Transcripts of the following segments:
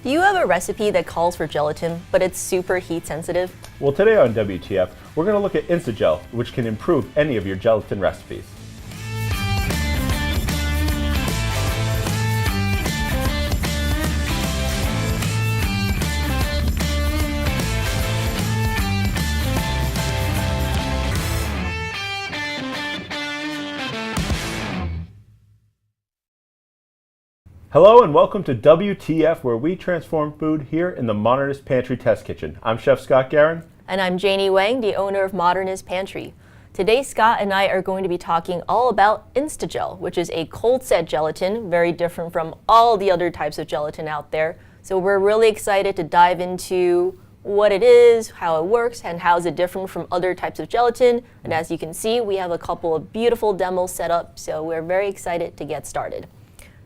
Do you have a recipe that calls for gelatin, but it's super heat sensitive? Well, today on WTF, we're going to look at Instagel, which can improve any of your gelatin recipes. Hello and welcome to WTF, where we transform food here in the Modernist Pantry Test Kitchen. I'm Chef Scott Guerin. And I'm Janie Wang, the owner of Modernist Pantry. Today, Scott and I are going to be talking all about Instagel, which is a cold set gelatin, very different from all the other types of gelatin out there. So we're really excited to dive into what it is, how it works, and how is it different from other types of gelatin. And as you can see, we have a couple of beautiful demos set up, so we're very excited to get started.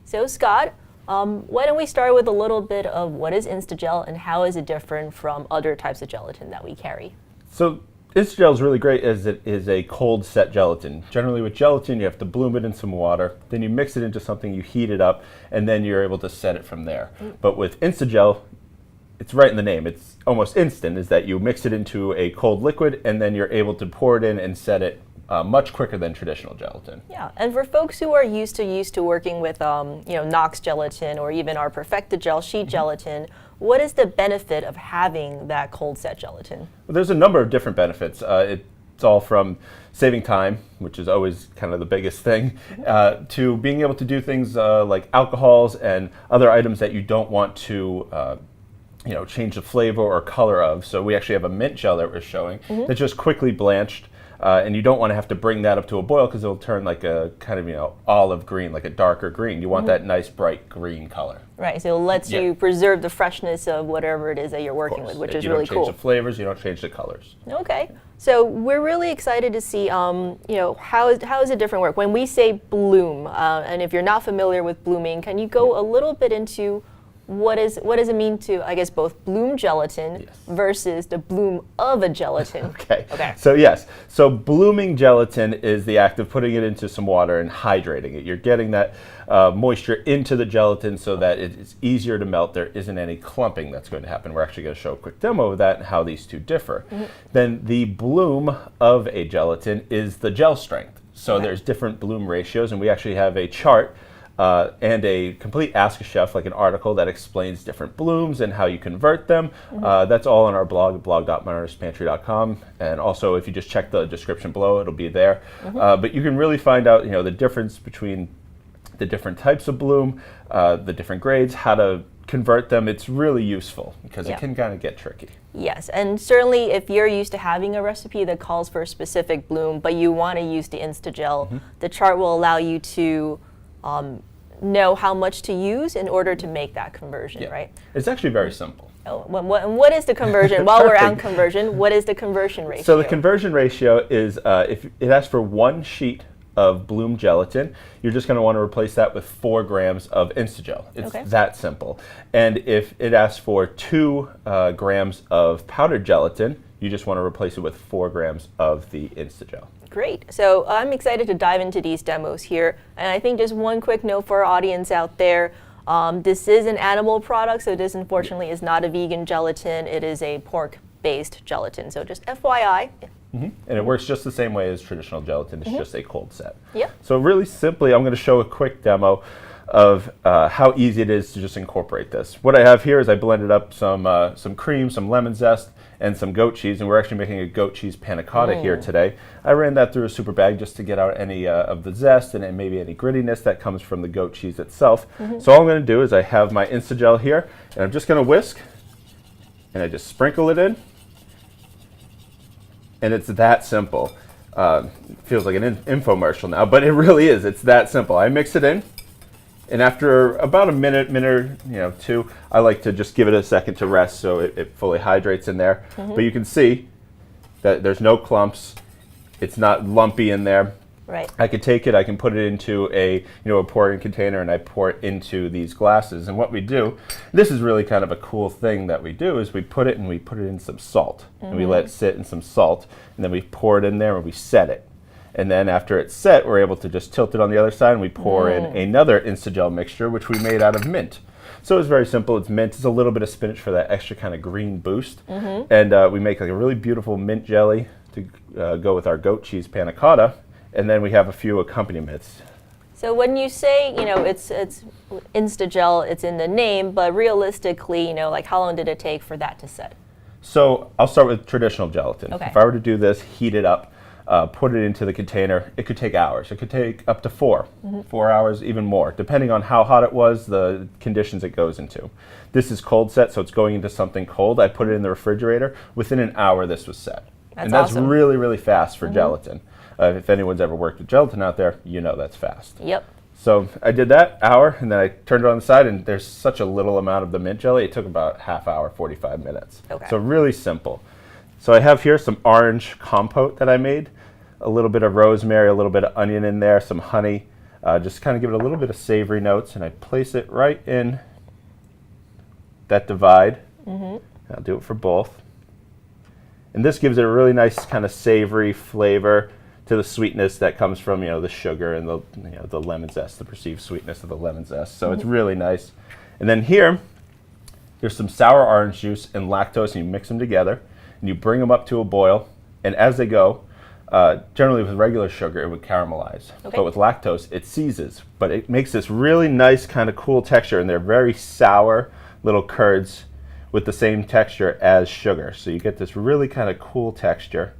So Scott, why don't we start with a little bit of what is Instagel and how is it different from other types of gelatin that we carry? So Instagel is really great as it is a cold set gelatin. Generally with gelatin, you have to bloom it in some water, then you mix it into something, you heat it up, and then you're able to set it from there. But with Instagel, it's right in the name. It's almost instant, is that you mix it into a cold liquid and then you're able to pour it in and set it much quicker than traditional gelatin. Yeah, and for folks who are used to working with Knox gelatin or even our perfected gel sheet gelatin, what is the benefit of having that cold set gelatin? Well, there's a number of different benefits. It's all from saving time, which is always kind of the biggest thing, to being able to do things like alcohols and other items that you don't want to change the flavor or color of. So we actually have a mint gel that we're showing that's just quickly blanched. And you don't want to have to bring that up to a boil because it'll turn like a kind of olive green, like a darker green. You want that nice bright green color. Right, so it lets you preserve the freshness of whatever it is that you're working with, which is really cool. You don't change the flavors, you don't change the colors. Okay, so we're really excited to see how does it different work? When we say bloom, and if you're not familiar with blooming, can you go a little bit into what does it mean to, I guess, both bloom gelatin versus the bloom of a gelatin? Okay. So yes, so blooming gelatin is the act of putting it into some water and hydrating it. You're getting that moisture into the gelatin so that it's easier to melt. There isn't any clumping that's going to happen. We're actually going to show a quick demo of that and how these two differ. Then the bloom of a gelatin is the gel strength. So there's different bloom ratios, and we actually have a chart and a complete Ask a Chef, like an article that explains different blooms and how you convert them. That's all on our blog, blog.modernistpantry.com. And also, if you just check the description below, it'll be there. But you can really find out, the difference between the different types of bloom, the different grades, how to convert them. It's really useful because it can kind of get tricky. Yes, and certainly if you're used to having a recipe that calls for a specific bloom, but you want to use the Instagel, the chart will allow you to know how much to use in order to make that conversion, right? It's actually very simple. Oh, what is the conversion? While we're on conversion, what is the conversion ratio? So the conversion ratio is, if it asks for 1 sheet of bloom gelatin, you're just going to want to replace that with 4 grams of Instagel. It's that simple. And if it asks for 2 grams of powdered gelatin, you just want to replace it with 4 grams of the Instagel. Great. So I'm excited to dive into these demos here. And I think just one quick note for our audience out there. This is an animal product, so this unfortunately is not a vegan gelatin. It is a pork-based gelatin. So just FYI. And it works just the same way as traditional gelatin. It's just a cold set. Yep. So really simply, I'm going to show a quick demo of how easy it is to just incorporate this. What I have here is I blended up some cream, some lemon zest, and some goat cheese, and we're actually making a goat cheese panna cotta here today. I ran that through a super bag just to get out any of the zest and maybe any grittiness that comes from the goat cheese itself. So all I'm going to do is I have my Instagel here, and I'm just going to whisk, and I just sprinkle it in, and it's that simple. It feels like an infomercial now, but it really is. It's that simple. I mix it in, and after about a minute or 2, I like to just give it a second to rest so it fully hydrates in there. But you can see that there's no clumps. It's not lumpy in there. Right. I could take it, I can put it into a pouring container, and I pour it into these glasses. And what we do, this is really kind of a cool thing that we do, is we put it in some salt. And we let it sit in some salt, and then we pour it in there and we set it. And then after it's set, we're able to just tilt it on the other side, and we pour in another Instagel mixture, which we made out of mint. So it's very simple. It's mint. It's a little bit of spinach for that extra kind of green boost. And we make like a really beautiful mint jelly to go with our goat cheese panna cotta. And then we have a few accompaniments. So when you say, it's Instagel, it's in the name, but realistically, like how long did it take for that to set? So I'll start with traditional gelatin. Okay. If I were to do this, heat it up, put it into the container, it could take hours. It could take up to 4 hours, even more, depending on how hot it was, the conditions it goes into. This is cold set, so it's going into something cold. I put it in the refrigerator. Within an hour, this was set. And that's awesome. really, really fast for gelatin. If anyone's ever worked with gelatin out there, you know that's fast. Yep. So I did that hour, and then I turned it on the side, and there's such a little amount of the mint jelly. It took about half hour, 45 minutes. Okay. So really simple. So I have here some orange compote that I made, a little bit of rosemary, a little bit of onion in there, some honey, just kind of give it a little bit of savory notes, and I place it right in that divide. I'll do it for both. And this gives it a really nice kind of savory flavor to the sweetness that comes from, the sugar and the lemon zest, the perceived sweetness of the lemon zest. So it's really nice. And then here, there's some sour orange juice and lactose, and you mix them together, and you bring them up to a boil. And as they go, generally with regular sugar, it would caramelize. Okay. But with lactose, it seizes. But it makes this really nice kind of cool texture, and they're very sour little curds with the same texture as sugar. So you get this really kind of cool texture.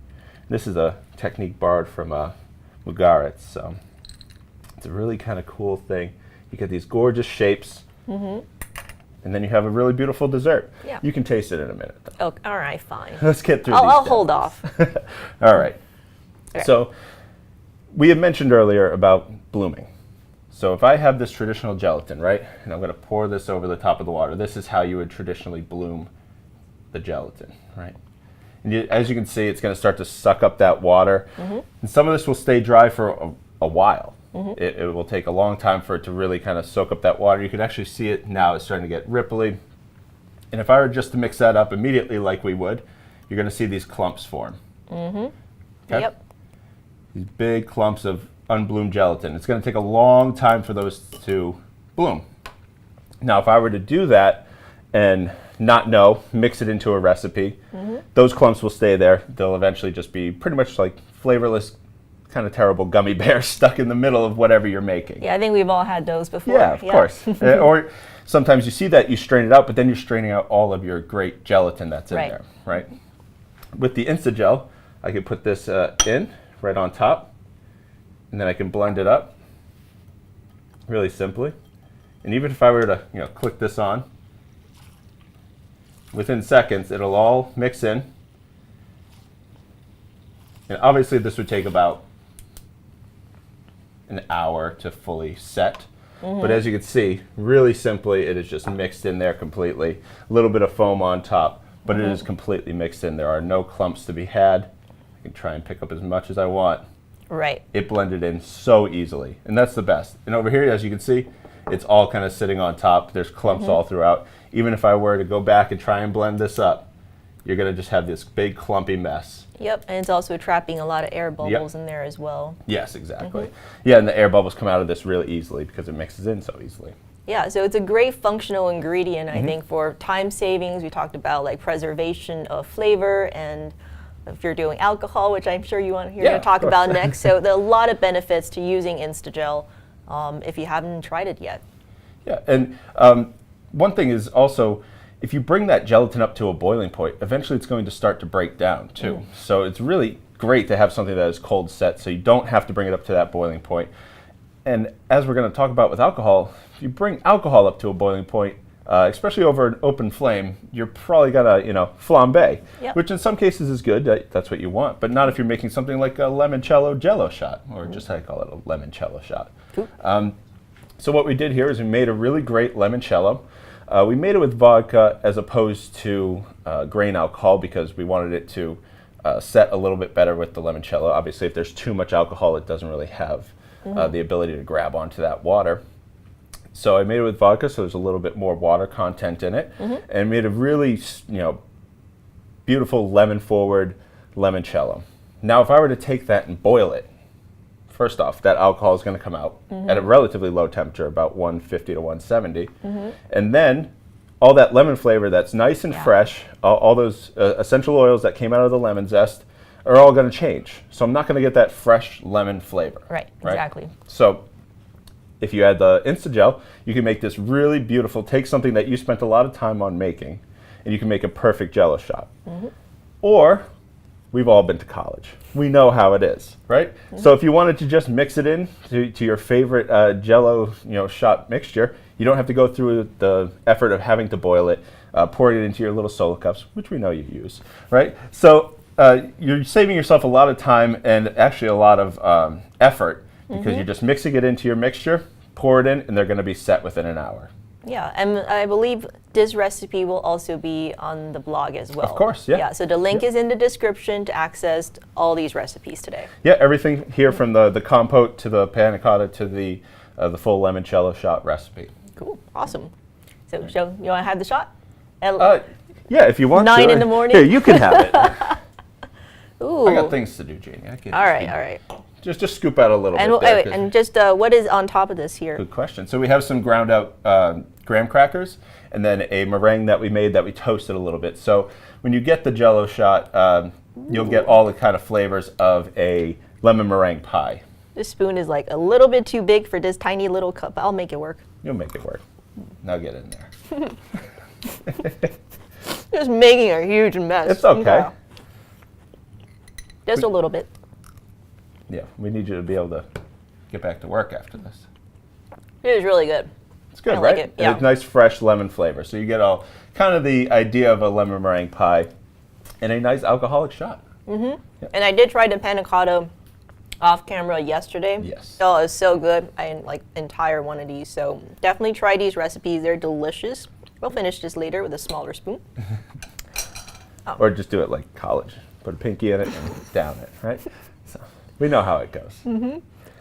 This is a technique borrowed from Mugaritz, so it's a really kind of cool thing. You get these gorgeous shapes, and then you have a really beautiful dessert. Yeah. You can taste it in a minute, though. Oh, all right, fine. Let's get through I'll these hold steps. off. All right. Okay. So we had mentioned earlier about blooming. So if I have this traditional gelatin, right, and I'm going to pour this over the top of the water, this is how you would traditionally bloom the gelatin, right? And as you can see, it's going to start to suck up that water. And some of this will stay dry for a while. It will take a long time for it to really kind of soak up that water. You can actually see it now. It's starting to get ripply. And if I were just to mix that up immediately like we would, you're going to see these clumps form. Okay? Yep. These big clumps of unbloomed gelatin. It's going to take a long time for those to bloom. Now, if I were to do that and not mix it into a recipe, those clumps will stay there. They'll eventually just be pretty much like flavorless, kind of terrible gummy bears stuck in the middle of whatever you're making. Yeah, I think we've all had those before. Yeah, of course. Or sometimes you see that, you strain it out, but then you're straining out all of your great gelatin that's in there, right? With the Instagel, I could put this in right on top, and then I can blend it up really simply. And even if I were to click this on, within seconds, it'll all mix in. And obviously this would take about an hour to fully set. But as you can see, really simply, it is just mixed in there completely. A little bit of foam on top, but it is completely mixed in. There are no clumps to be had. I can try and pick up as much as I want. Right. It blended in so easily, and that's the best. And over here, as you can see, it's all kind of sitting on top. There's clumps all throughout. Even if I were to go back and try and blend this up, you're going to just have this big clumpy mess. Yep, and it's also trapping a lot of air bubbles in there as well. Yes, exactly. Yeah, and the air bubbles come out of this really easily because it mixes in so easily. Yeah, so it's a great functional ingredient, I think, for time savings. We talked about like preservation of flavor, and if you're doing alcohol, which I'm sure you're going to talk about next. So there are a lot of benefits to using Instagel if you haven't tried it yet. Yeah, and one thing is also, if you bring that gelatin up to a boiling point, eventually it's going to start to break down too. So it's really great to have something that is cold set, so you don't have to bring it up to that boiling point. And as we're going to talk about with alcohol, if you bring alcohol up to a boiling point, especially over an open flame, you're probably going to, flambe, which in some cases is good. That's what you want, but not if you're making something like a limoncello jello shot, or just how I call it, a limoncello shot. Cool. So what we did here is we made a really great limoncello. We made it with vodka as opposed to grain alcohol because we wanted it to set a little bit better with the limoncello. Obviously, if there's too much alcohol, it doesn't really have the ability to grab onto that water. So I made it with vodka, so there's a little bit more water content in it, and made a really, beautiful lemon-forward limoncello. Now, if I were to take that and boil it first off, that alcohol is going to come out at a relatively low temperature, about 150 to 170. And then all that lemon flavor that's nice and fresh, all those essential oils that came out of the lemon zest are all going to change. So I'm not going to get that fresh lemon flavor. Right, exactly. So if you add the Instagel, you can make this really beautiful, take something that you spent a lot of time on making, and you can make a perfect Jello shot. Or, we've all been to college. We know how it is, right? So if you wanted to just mix it in to your favorite Jello shot mixture, you don't have to go through the effort of having to boil it, pouring it into your little solo cups, which we know you use, right? So you're saving yourself a lot of time and actually a lot of effort because you're just mixing it into your mixture, pour it in, and they're going to be set within an hour. Yeah, and I believe this recipe will also be on the blog as well. Of course, yeah. Yeah, so the link is in the description to access all these recipes today. Yeah, everything here from the compote to the panna cotta to the full limoncello shot recipe. Cool, awesome. So you want to have the shot? Yeah, if you want 9 to. in the morning? Here, you can have it. All I got things to do, Janie. right. Just scoop out a little And bit there. and just what is on top of this here? Good question. So we have some ground out graham crackers and then a meringue that we made that we toasted a little bit. So when you get the Jello shot, you'll get all the kind of flavors of a lemon meringue pie. This spoon is like a little bit too big for this tiny little cup. I'll make it work. You'll make it work. Now get in there. Just making a huge mess. It's okay. Just a little bit. Yeah, we need you to be able to get back to work after this. It is really good. It's good, I right? like it, yeah. It's nice, fresh lemon flavor. So you get all kind of the idea of a lemon meringue pie and a nice alcoholic shot. And I did try the panna cotta off camera yesterday. Yes. Oh, it was so good. I ate like entire one of these. So definitely try these recipes. They're delicious. We'll finish this later with a smaller spoon. Or just do it like college. Put a pinky in it and down it, right? So we know how it goes.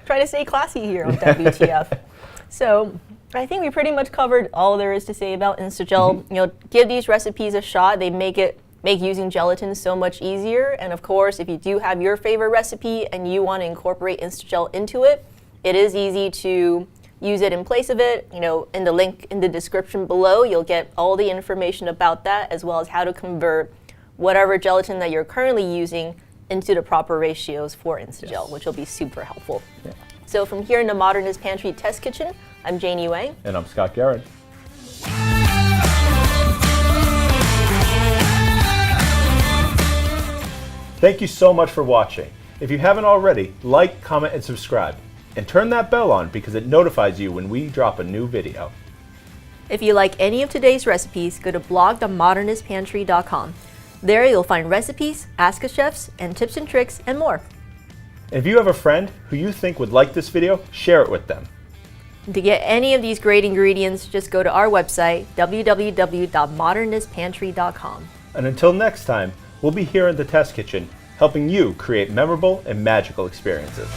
Try to stay classy here on WTF. So I think we pretty much covered all there is to say about Instagel. Give these recipes a shot. They make using gelatin so much easier. And of course, if you do have your favorite recipe and you want to incorporate Instagel into it, it is easy to use it in place of it. In the link in the description below, you'll get all the information about that, as well as how to convert whatever gelatin that you're currently using into the proper ratios for Instagel, which will be super helpful. Yeah. So from here in the Modernist Pantry Test Kitchen, I'm Janie Wang. And I'm Scott Garrett. Thank you so much for watching. If you haven't already, like, comment, and subscribe. And turn that bell on because it notifies you when we drop a new video. If you like any of today's recipes, go to blog.modernistpantry.com. There you'll find recipes, Ask a Chefs, and tips and tricks, and more. If you have a friend who you think would like this video, share it with them. To get any of these great ingredients, just go to our website, www.modernistpantry.com. And until next time, we'll be here in the Test Kitchen, helping you create memorable and magical experiences.